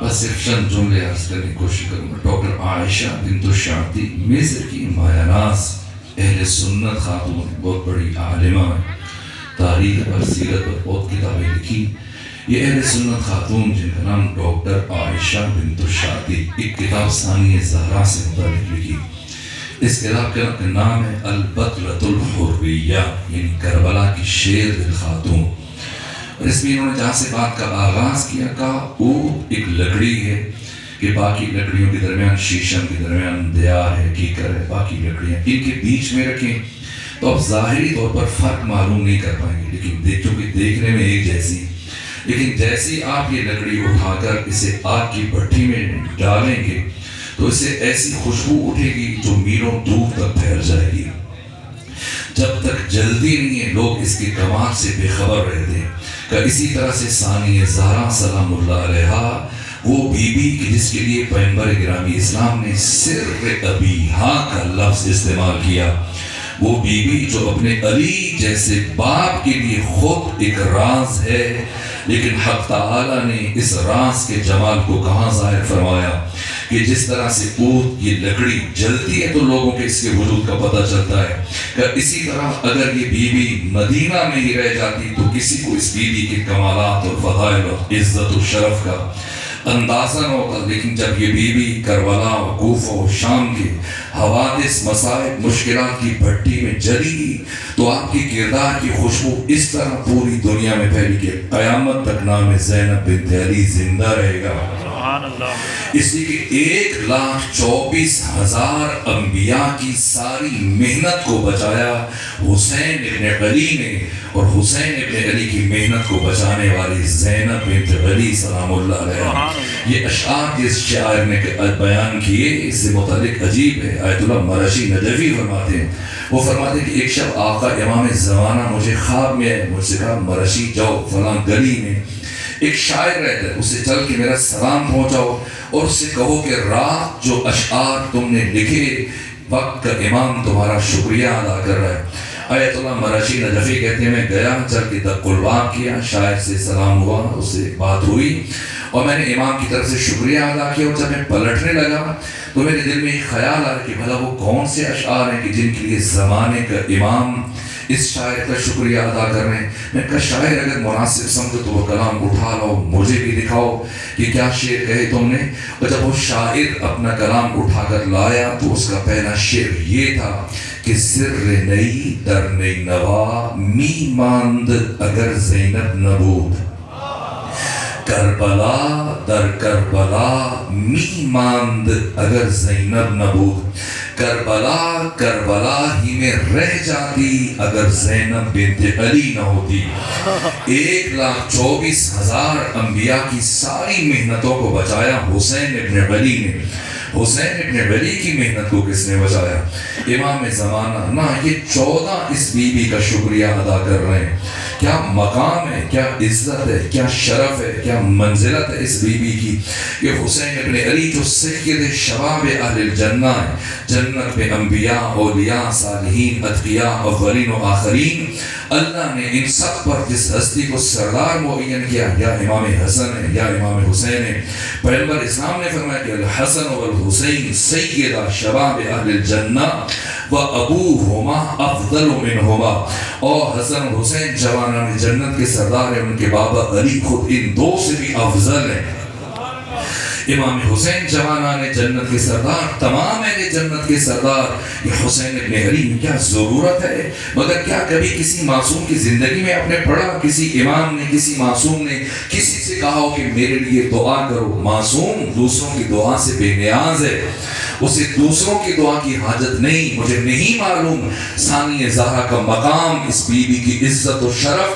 بس صرف چند جملے عرض کرنے کی کوشش کروں گا. ڈاکٹر عائشہ بنت الشاطی مصر کی مایہ ناز اہل سنت خاتون، بہت بڑی عالمہ ہے، تاریخ پر سیرت پر بہت کتابیں لکھی. یہ اہل سنت خاتون جن کا نام ڈاکٹر عائشہ بنت الشاطی، ایک کتاب ثانیہ زہرا سے متعلق لکھی. اس کتاب کا نام ہے البطلۃ الحریہ، یعنی کربلا کی شیر دل خاتون. اور اس میں انہوں نے جہاں سے بات کا آغاز کیا، کہا اونٹ ایک لکڑی ہے کہ باقی لکڑیوں کے درمیان، شیشم کے درمیان دیا ہے، کیکر ہے، باقی لکڑیاں ان کے بیچ میں رکھیں تو آپ ظاہری طور پر فرق معلوم نہیں کر پائیں گے، لیکن چونکہ دیکھنے میں ایک جیسی، لیکن جیسی آپ یہ لکڑی اٹھا کر اسے آگ کی بھٹی میں ڈالیں گے تو اسے ایسی خوشبو اٹھے گی جو میلوں دور تک پھیل جائے گی. جب تک جلدی نہیں ہے لوگ اس کے کمال سے بے خبر رہتے ہیں. کہ اسی طرح سے ثانیہ زہرا سلام اللہ علیہا، وہ بی بی کہ جس کے لیے پیغمبر گرامی اسلام نے سر ابیہا کا لفظ استعمال کیا، وہ بی بی جو اپنے علی جیسے باپ کے لیے خود ایک راز ہے، لیکن حق تعالیٰ نے اس راز کے جمال کو کہاں ظاہر فرمایا کہ جس طرح سے اونٹ یہ لکڑی جلتی ہے تو لوگوں کے اس کے وجود کا پتہ چلتا ہے، کہ اسی طرح اگر یہ بی بی مدینہ میں ہی رہ جاتی تو کسی کو اس بی بی کے کمالات اور فضائل اور عزت و شرف کا اندازہ نہ ہوتا. لیکن جب یہ بی بی کربلا و کوفہ و شام کے حوادث، مسائب، مشکلات کی بھٹی میں جلی گی تو آپ کی کردار کی خوشبو اس طرح پوری دنیا میں پھیلی کہ قیامت تک نام زینب بنت علی زندہ رہے گا. اس لیے کہ 1,24,000 انبیاء کی ساری محنت کو بچایا حسین ابن علی نے، اور حسین ابن علی کی محنت کو بچانے والی زینب بنت علی سلام اللہ علیہ. یہ اشعار جس شاعر نے بیان کیے اس سے متعلق عجیب ہے. آیت اللہ مرشی نجفی فرماتے ہیں، وہ فرماتے ہیں کہ ایک شب آقا امام زمانہ مجھے خواب میں مجھ سے کہا مرشی جاؤ فلاں گلی میں ایک شاعر رہتا ہے، اسے چل کے میرا سلام پہنچاؤ اور اس سے کہو کہ رات جو اشعار تم نے لکھے وقت کا امام تمہارا شکریہ ادا کر رہا ہے. آیت اللہ مرشی نجفی کہتے ہیں میں گیا، چل کے دقلباب کیا، شاعر سے سلام ہوا، اس سے بات ہوئی اور میں نے امام کی طرف سے شکریہ ادا کیا. اور جب میں پلٹنے لگا تو میرے دل میں ایک خیال آیا کہ بھلا وہ کون سے اشعار ہیں کہ جن کے لیے زمانے کا امام اس شاعر کا شکریہ ادا کر رہے ہیں. میں کہا شاعر اگر مناسب سمجھو تو وہ کلام اٹھا لاؤ، مجھے بھی دکھاؤ کہ کیا شعر کہے تم نے. اور جب وہ شاعر اپنا کلام اٹھا کر لایا تو اس کا پہلا شعر یہ تھا کہ سر نئی در نئی نوا می ماند اگر زینب نبود، کربلا در کربلا می ماند اگر زینب نبود، کربلا کربلا ہی میں رہ جاتی اگر زینب بنت علی نہ ہوتی. 1,24,000 انبیاء کی ساری محنتوں کو بچایا حسین ابن علی نے. حسین ابن علی کی محنت کو کس نے بچایا؟ امام زمانہ. نہ یہ 14 اس بی بی کا شکریہ ادا کر رہے ہیں. کیا مقام ہے، کیا عزت ہے، کیا شرف ہے، کیا منزلت ہے اس بی بی کی کہ حسین ابن علی جو سید شباب اہل الجنہ ہے، جنت میں انبیاء، اولیاء، صالحین، اتقیاء، اولین و آخرین، اللہ نے ان سب پر جس ہستی کو سردار معین کیا، یا امام حسن ہے یا امام حسین ہے. پیغمبر اسلام نے فرمایا کہ الحسن والحسین سیدہ شباب اہل الجنہ و ابوہما افضل منہما. اور حسن و حسین جوانان جنت کے سردار ہیں، ان کے بابا علی خود ان دو سے بھی افضل ہیں. امام حسین جوانان جنت کے سردار، تمام اہل جنت کے سردار. یہ حسین ابن علی میں کیا ضرورت ہے؟ مگر کیا کبھی کسی معصوم کی زندگی میں آپ نے پڑھا کسی امام نے، کسی معصوم نے کسی سے کہا ہو کہ میرے لیے دعا کرو؟ معصوم دوسروں کی دعا سے بے نیاز ہے، اسے دوسروں کی دعا کی حاجت نہیں. مجھے نہیں معلوم ثانیہ زہرا کا مقام، اس بی بی کی عزت و شرف.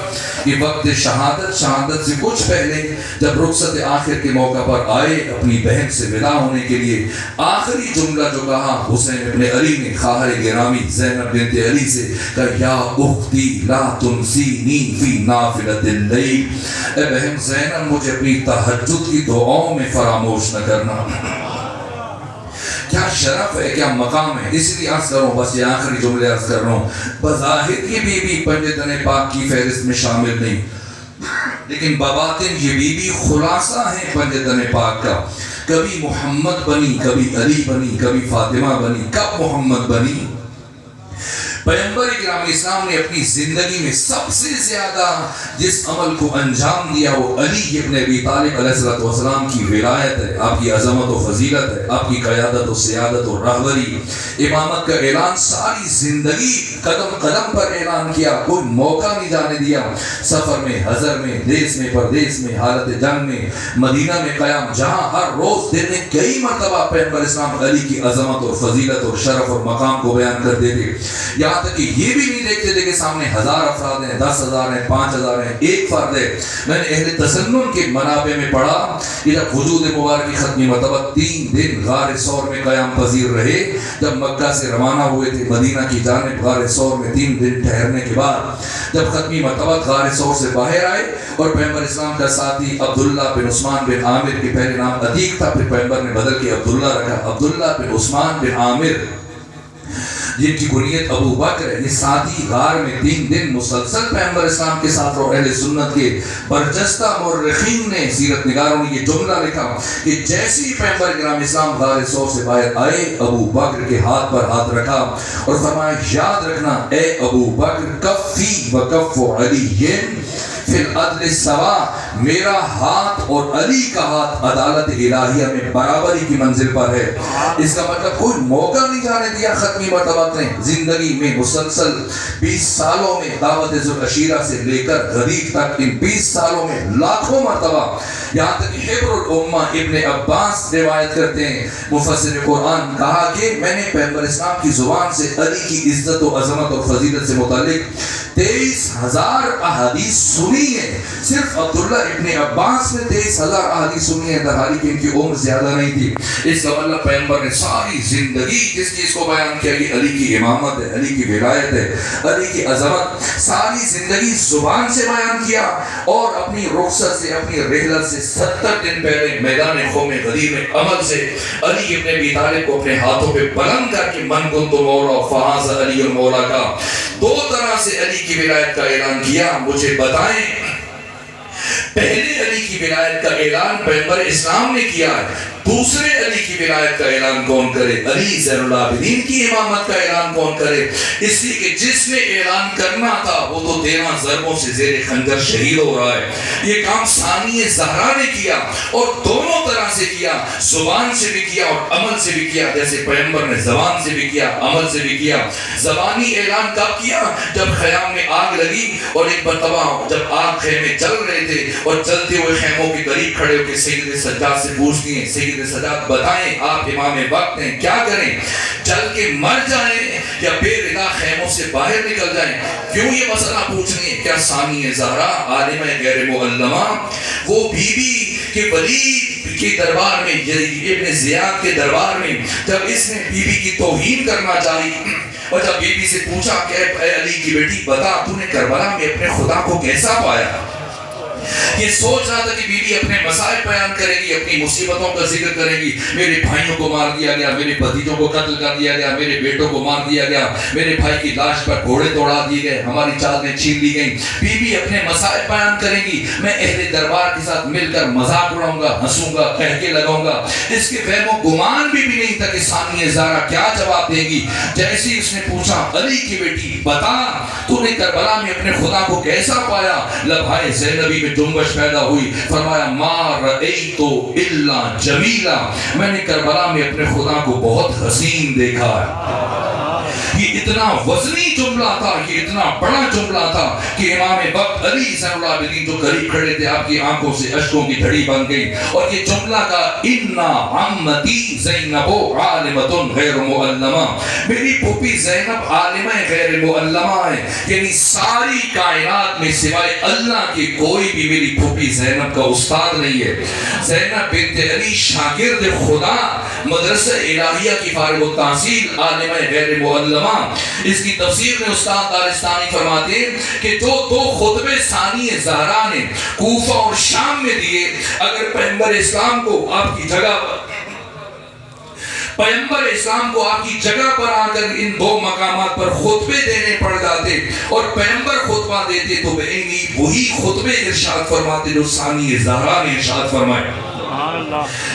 یہ وقت شہادت سے کچھ پہلے جب رخصت آخر کے موقع پر آئے اپنی بہن سے ودا ہونے کے لیے، آخری جملہ جو کہا حسین ابن علی نے خواہر گرامی زینب بنت علی سے کہ یا اختی لا تنسینی فی نافلۃ اللیل، اے بہن زینب مجھے اپنی تہجد کی دعاؤں میں فراموش نہ کرنا. کیا شرف ہے، کیا مقام ہے. اس لیے عرض کروں، بس یہ آخری جملے عرض کر رہا ہوں، بظاہر یہ بیوی پنجتن پاک کی فہرست میں شامل نہیں، لیکن بباطن یہ بیوی خلاصہ ہے پنجتن پاک کا. کبھی محمد بنی، کبھی علی بنی، کبھی فاطمہ بنی. کب محمد بنی؟ پیغمبر اکرام اسلام نے اپنی زندگی میں سب سے زیادہ جس عمل کو انجام دیا وہ علی ابن ابی طالب علیہ السلام کی ولایت ہے، آپ کی عظمت و فضیلت ہے، آپ کی قیادت و سیادت و رہبری. امامت کا اعلان ساری زندگی قدم قدم پر اعلان کیا، کوئی موقع نہیں جانے دیا. سفر میں، حضر میں، دیس میں، پردیس میں، حالت جنگ میں، مدینہ میں قیام، جہاں ہر روز دن میں کئی مرتبہ پیغمبر اسلام علی کی عظمت اور فضیلت اور شرف اور مقام کو بیان کرتے تھے. یہاں تک کہ یہ بھی نہیں دیکھتے تھے کہ سامنے 1000 افراد ہیں، 10,000 ہیں، 5,000 ہیں، ایک فرد ہے. میں نے اہل تسنن کے منابع میں پڑھا کہ جب وجود مبارک کی ختمی مرتبہ 3 دن غار ثور میں قیام پذیر رہے. جب مکہ سے روانہ ہوئے تھے مدینہ کی جانب، غار ثور میں 3 دن ٹھہرنے کے بعد جب ختمی مرتبہ غار ثور سے باہر آئے اور پیغمبر اسلام کا ساتھی عبداللہ بن عثمان بن عامر کے پہلے نام عتیق تھا، پھر پیغمبر نے بدل کے عبداللہ رکھا، عبداللہ بن عثمان بن عامر جن کی کنیت ابو بکر ہے. یہ ساتھی غار میں 3 دن مسلسل پیغمبر اسلام کے ساتھ اور اہل سنت کے برجستہ مورخین نے، سیرت نگاروں نے یہ جملہ لکھا کہ جیسے ہی پیغمبر اکرام اسلام غار ثور سے باہر آئے، ابو بکر کے ہاتھ پر ہاتھ رکھا اور فرمایا یاد رکھنا اے ابو بکر، کفی و کف علی فی العدل سوا، میرا ہاتھ اور علی کا ہاتھ عدالت الہیہ میں برابری کی منزل پر ہے. اس کا مطلب کوئی موقع نہیں جانے دیا ختمی مرتبہ نے. زندگی میں مسلسل 20 سالوں میں دعوت ذوالعشیرہ سے لے کر غدیر تک، ان 20 سالوں میں لاکھوں مرتبہ، یہاں تک کہ حبر الامہ ابن عباس روایت کرتے ہیں، مفسر قرآن، کہا کہ میں نے پیغمبر اسلام کی زبان سے علی کی عزت و عظمت اور فضیلت سے متعلق 23,000 احادیث سنی ہے. صرف عبداللہ ابن عباس نے 23,000 احادیث سنی ہے، درحالی کہ ان کی عمر زیادہ نہیں تھی. اس کا مطلب پیغمبر نے ساری زندگی جس چیز کو بیان کیا کہ علی کی امامت ہے، علی کی ولایت ہے، علی کی عظمت، ساری زندگی زبان سے بیان کیا. اور اپنی رخصت سے، اپنی رحلت سے 70 دن پہلے میدان قوم غدیر میں عمل سے علی ابن ابی طالب کو اپنے ہاتھوں پہ بلند کر کے من کنت مولا فہذا علی المولا کا 2 طرح سے علی کی ولایت کا اعلان کیا. مجھے بتائیں پہلے علی کی ولایت کا اعلان پیغمبر اسلام نے کیا ہے، دوسرے علی کی ولایت کا اعلان کون کرے؟ علی زین العابدین کی امامت کا اعلان کون کرے؟ اس لیے کہ جس نے اعلان کرنا تھا وہ تو 13 ضربوں سے زیر خنجر شہید ہو رہا ہے. یہ کام ثانی زہرا نے کیا اور دونوں طرح سے کیا، زبان سے بھی کیا اور عمل سے بھی کیا. جیسے پیغمبر نے زبان سے بھی کیا، عمل سے بھی کیا. زبانی اعلان کب کیا؟ جب خیام میں آگ لگی اور ایک مرتبہ جب آگ خیمے جل رہے تھے اور جلتے ہوئے خیموں کے قریب کھڑے ہو کے سید سجاد سے پوچھتی ہیں، سید سجاد بتائیں آپ امام وقت ہیں، کیا کریں؟ جل کے مر جائیں یا بے ردا خیموں سے باہر نکل جائیں؟ کیوں یہ مسئلہ پوچھنی ہے؟ کیا ثانی زہرا عالمہ غیر معلمہ، وہ بیوی کے ولید کے دربار میں، ابن زیاد کے دربار میں جب اس نے بیوی کی توہین کرنا چاہی اور جب بیوی سے پوچھا کہ اے علی کی بیٹی بتا تو نے کربلا میں اپنے خدا کو کیسا پایا؟ یہ سوچ رہا تھا کہ بیوی اپنے مسائل بیان کرے گی، اپنی مصیبتوں کا ذکر کرے گی. میرے بھائیوں کو مار دیا گیا، میرے بھتیجوں کو قتل کر دیا گیا، میرے بیٹوں کو مار دیا گیا، میرے بھائی کی لاش پر گھوڑے توڑا دیے گئے، ہماری چادریں چھین لی گئیں. بیوی اپنے مسائل بیان کرے گی، میں اہل دربار کے ساتھ مل کر مذاق اڑاؤں گا، ہنسوں گا، کہکے لگاؤں گا. اس کے فہم و گمان بھی نہیں تھا کہ ثانیہ زہرا کیا جواب دے گی. جیسے ہی اس نے پوچھا علی کی بیٹی بتا تو نے کربلا میں اپنے خدا کو کیسا پایا، لبھائے زینبی میں جنبش پیدا ہوئی. فرمایا ما رأیتو الا جمیلا، میں نے کربلا میں اپنے خدا کو بہت حسین دیکھا ہے. یہ اتنا وزنی جملہ تھا، یہ اتنا بڑا جملہ تھا کہ امام وقت علی زین العابدین جو قریب کھڑے تھے آپ کی آنکھوں سے اشکوں کی دھڑی بن گئی. اور یہ جملہ کا انا عمتی زینب عالمۃ غیر معلمہ، میری پھوپھی زینب عالمہ غیر معلمہ ہے، یعنی ساری کائنات میں سوائے اللہ کے کوئی بھی میری پھوپھی زینب کا استاد نہیں ہے. زینب بنت علی شاگرد خدا، مدرسہ الہیہ کی فارغ التحصیل، عالمہ غیر معلمہ. اس کی تفسیر میں استاد دارستانی فرماتے ہیں کہ جو 2 خطبے ثانی زہرا نے کوفہ اور شام میں دیے، اگر پیغمبر اسلام کو آپ کی جگہ پیغمبر اسلام کو آپ کی جگہ پر آ کر ان دو مقامات پر خطبے دینے پڑ جاتے اور پیغمبر خطبہ دیتے تو بعینی وہی خطبے ارشاد فرماتے جو ثانی زہرا نے ارشاد فرمایا،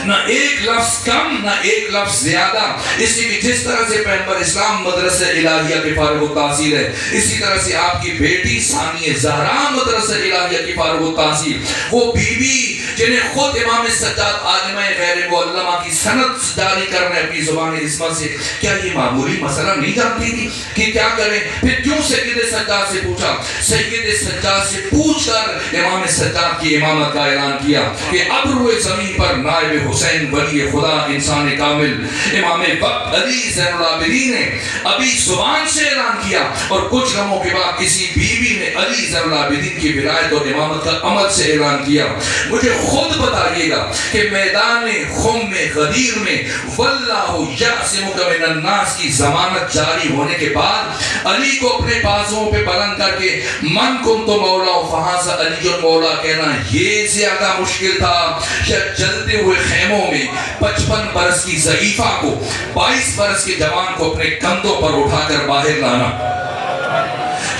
نہ ایک لفظ کم نہ ایک لفظ زیادہ۔ اسی کہ جس طرح سے پیغمبر اسلام مدرسہ الہیہ کے فارغ التحصیل ہے، اسی طرح سے آپ کی بیٹی ثانیہ زہرا مدرسہ الہیہ کی فارغ التحصیل، وہ بی بی جنہیں خود امام سجاد عالمہ غیر معلمہ کی سند جاری کرنا ہے اپنی زبان عصمت سے، کیا یہ معمولی مسئلہ نہیں جانتی تھی کہ کیا کریں؟ پھر کیوں سید سجاد سے پوچھا؟ سید سجاد سے پوچھ کر امام سجاد کی امامت کا اعلان کیا کہ اب روئے زمین پر نائب حسین ولی خدا انسان کامل امام وقت علی زین العابدین نے ابھی زبان سے اعلان کیا، اور کچھ لمحوں کے بعد کسی بیوی نے علی زین العابدین کی ولایت اور امامت کا عمل سے اعلان کیا۔ مجھے خود بتائیے گا کہ میدان خم غدیر میں واللہ یعصمک من الناس کی ضمانت جاری ہونے کے بعد علی کو اپنے بازوؤں پہ بلند کر کے من کنت مولا فہذا علی مولا کہنا یہ زیادہ مشکل تھا یا جلتے ہوئے خیموں میں 55 برس کی ضعیفہ کو 22 برس کے جوان کو اپنے کندھوں پر اٹھا کر باہر لانا؟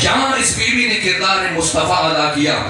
یہاں اس بیوی نے کردار مصطفیٰ ادا کیا۔